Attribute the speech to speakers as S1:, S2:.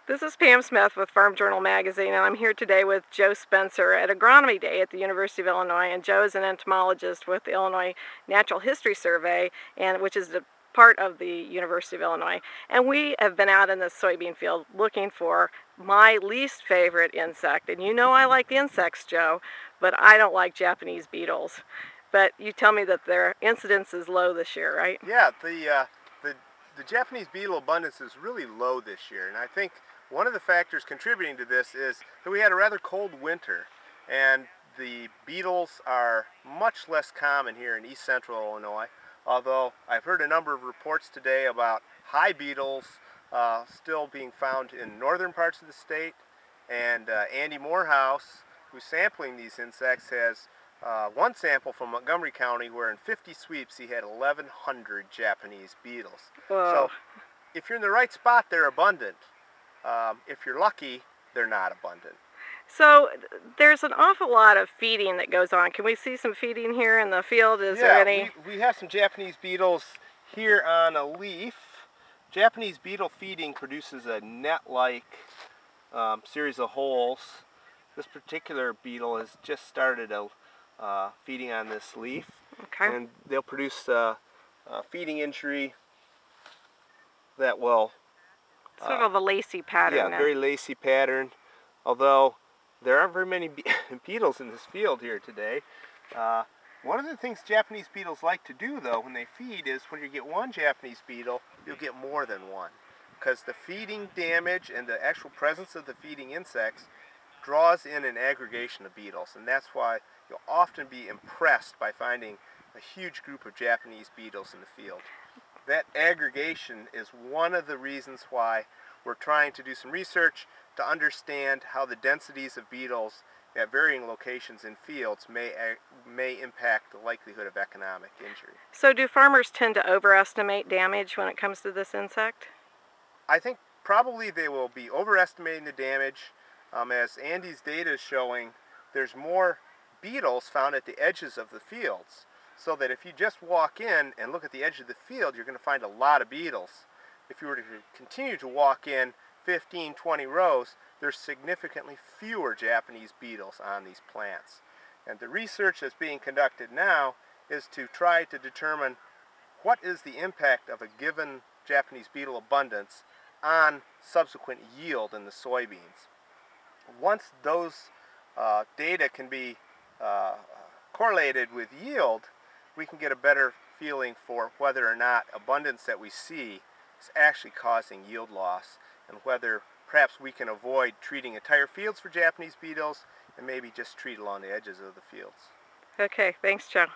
S1: This is Pam Smith with Farm Journal Magazine, and I'm here today with Joe Spencer at Agronomy Day at the University of Illinois. And Joe is an entomologist with the Illinois Natural History Survey, which is a part of the University of Illinois. And we have been out in the soybean field looking for my least favorite insect. And you know I like insects, Joe, but I don't like Japanese beetles. But you tell me that their incidence is low this year, right?
S2: Yeah, the Japanese beetle abundance is really low this year, and I think one of the factors contributing to this is that we had a rather cold winter, and the beetles are much less common here in east central Illinois, although I've heard a number of reports today about high beetles still being found in northern parts of the state, and Andy Morehouse, who's sampling these insects, has one sample from Montgomery County where in 50 sweeps he had 1,100 Japanese beetles.
S1: Whoa.
S2: So if you're in the right spot, they're abundant. If you're lucky, they're not abundant.
S1: So there's an awful lot of feeding that goes on. Can we see some feeding here in the field? Is there any?
S2: We have some Japanese beetles here on a leaf. Japanese beetle feeding produces a net-like series of holes. This particular beetle has just started feeding on this leaf.
S1: Okay.
S2: And they'll produce a feeding injury that will
S1: Sort of a lacy pattern.
S2: yeah, very lacy pattern. Although there aren't very many beetles in this field here today. One of the things Japanese beetles like to do, though, when they feed is when you get one Japanese beetle, you'll get more than one. Because the feeding damage and the actual presence of the feeding insects draws in an aggregation of beetles. And that's why you'll often be impressed by finding a huge group of Japanese beetles in the field. That aggregation is one of the reasons why we're trying to do some research to understand how the densities of beetles at varying locations in fields may impact the likelihood of economic injury.
S1: So do farmers tend to overestimate damage when it comes to this insect?
S2: I think probably they will be overestimating the damage. As Andy's data is showing, there's more beetles found at the edges of the fields. So that if you just walk in and look at the edge of the field, you're going to find a lot of beetles. If you were to continue to walk in 15, 20 rows, there's significantly fewer Japanese beetles on these plants. And the research that's being conducted now is to try to determine what is the impact of a given Japanese beetle abundance on subsequent yield in the soybeans. Once those data can be correlated with yield, we can get a better feeling for whether or not abundance that we see is actually causing yield loss, and whether perhaps we can avoid treating entire fields for Japanese beetles and maybe just treat along the edges of the fields.
S1: Okay, thanks, Joe.